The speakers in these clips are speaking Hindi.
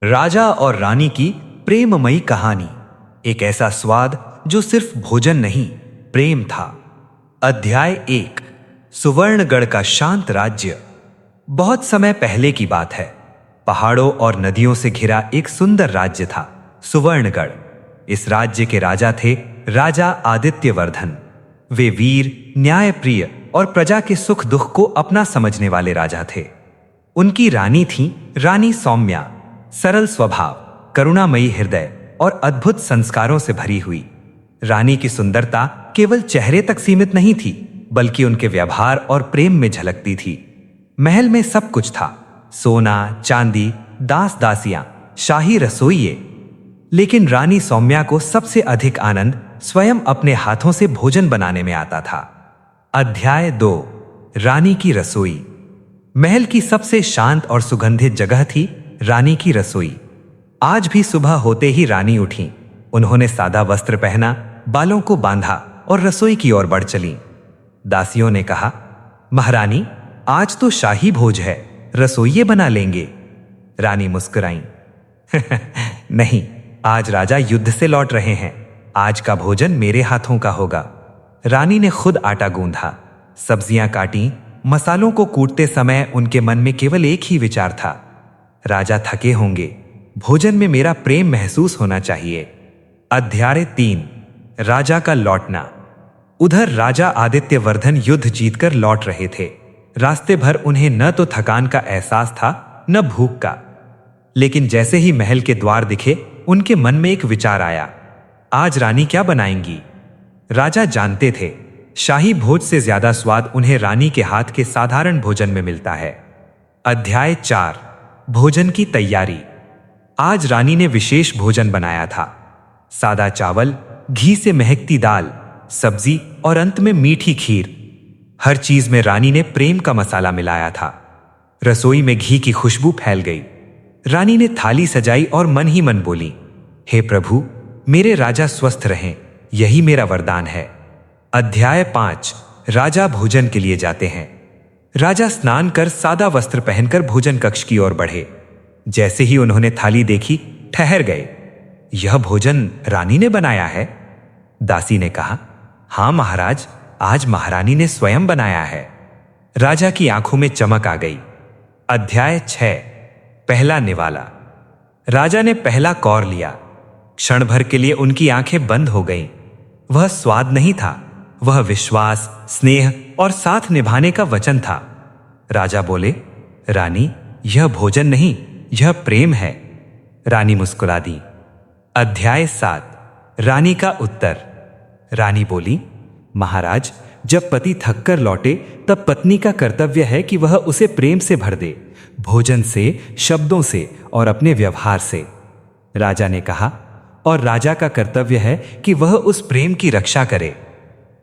राजा और रानी की प्रेममयी कहानी। एक ऐसा स्वाद जो सिर्फ भोजन नहीं, प्रेम था। अध्याय 1। सुवर्णगढ़ का शांत राज्य। बहुत समय पहले की बात है। पहाड़ों और नदियों से घिरा एक सुंदर राज्य था, सुवर्णगढ़। इस राज्य के राजा थे राजा आदित्यवर्धन। वे वीर, न्यायप्रिय और प्रजा के सुख दुख को अपना समझने वाले राजा थे। उनकी रानी थी रानी सौम्या, सरल स्वभाव, करुणामयी हृदय और अद्भुत संस्कारों से भरी हुई। रानी की सुंदरता केवल चेहरे तक सीमित नहीं थी, बल्कि उनके व्यवहार और प्रेम में झलकती थी। महल में सब कुछ था, सोना, चांदी, दास दासियां, शाही रसोइये। लेकिन रानी सौम्या को सबसे अधिक आनंद स्वयं अपने हाथों से भोजन बनाने में आता था। अध्याय 2। रानी की रसोई। महल की सबसे शांत और सुगंधित जगह थी रानी की रसोई। आज भी सुबह होते ही रानी उठी। उन्होंने सादा वस्त्र पहना, बालों को बांधा और रसोई की ओर बढ़ चली। दासियों ने कहा, महारानी, आज तो शाही भोज है, रसोइये बना लेंगे। रानी मुस्कुराई। नहीं, आज राजा युद्ध से लौट रहे हैं। आज का भोजन मेरे हाथों का होगा। रानी ने खुद आटा गूंधा, सब्जियां काटी। मसालों को कूटते समय उनके मन में केवल एक ही विचार था, राजा थके होंगे, भोजन में मेरा प्रेम महसूस होना चाहिए। अध्याय 3। राजा का लौटना। उधर राजा आदित्यवर्धन युद्ध जीतकर लौट रहे थे। रास्ते भर उन्हें न तो थकान का एहसास था, न भूख का। लेकिन जैसे ही महल के द्वार दिखे, उनके मन में एक विचार आया, आज रानी क्या बनाएंगी। राजा जानते थे, शाही भोज से ज्यादा स्वाद उन्हें रानी के हाथ के साधारण भोजन में मिलता है। अध्याय 4। भोजन की तैयारी। आज रानी ने विशेष भोजन बनाया था। सादा चावल, घी से महकती दाल, सब्जी और अंत में मीठी खीर। हर चीज में रानी ने प्रेम का मसाला मिलाया था। रसोई में घी की खुशबू फैल गई। रानी ने थाली सजाई और मन ही मन बोली, हे प्रभु, मेरे राजा स्वस्थ रहें, यही मेरा वरदान है। अध्याय 5। राजा भोजन के लिए जाते हैं। राजा स्नान कर सादा वस्त्र पहनकर भोजन कक्ष की ओर बढ़े। जैसे ही उन्होंने थाली देखी, ठहर गए। यह भोजन रानी ने बनाया है? दासी ने कहा, हां महाराज, आज महारानी ने स्वयं बनाया है। राजा की आंखों में चमक आ गई। अध्याय 6। पहला निवाला। राजा ने पहला कौर लिया। क्षण भर के लिए उनकी आंखें बंद हो गईं। वह स्वाद नहीं था, वह विश्वास, स्नेह और साथ निभाने का वचन था। राजा बोले, रानी, यह भोजन नहीं, यह प्रेम है। रानी मुस्कुरा दी। अध्याय 7। रानी का उत्तर। रानी बोली, महाराज, जब पति थककर लौटे तब पत्नी का कर्तव्य है कि वह उसे प्रेम से भर दे, भोजन से, शब्दों से और अपने व्यवहार से। राजा ने कहा, और राजा का कर्तव्य है कि वह उस प्रेम की रक्षा करे।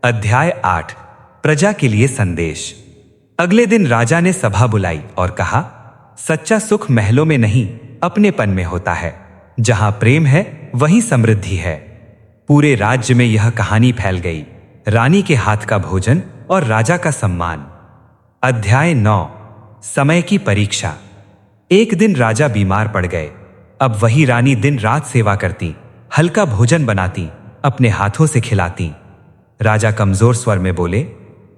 अध्याय 8। प्रजा के लिए संदेश। अगले दिन राजा ने सभा बुलाई और कहा, सच्चा सुख महलों में नहीं, अपनेपन में होता है। जहां प्रेम है, वहीं समृद्धि है। पूरे राज्य में यह कहानी फैल गई, रानी के हाथ का भोजन और राजा का सम्मान। अध्याय 9। समय की परीक्षा। एक दिन राजा बीमार पड़ गए। अब वही रानी दिन रात सेवा करती, हल्का भोजन बनाती, अपने हाथों से खिलाती। राजा कमजोर स्वर में बोले,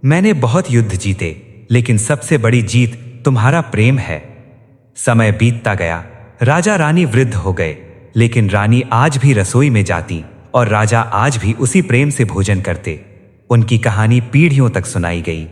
मैंने बहुत युद्ध जीते, लेकिन सबसे बड़ी जीत तुम्हारा प्रेम है। समय बीतता गया। राजा रानी वृद्ध हो गए, लेकिन रानी आज भी रसोई में जाती और राजा आज भी उसी प्रेम से भोजन करते। उनकी कहानी पीढ़ियों तक सुनाई गई।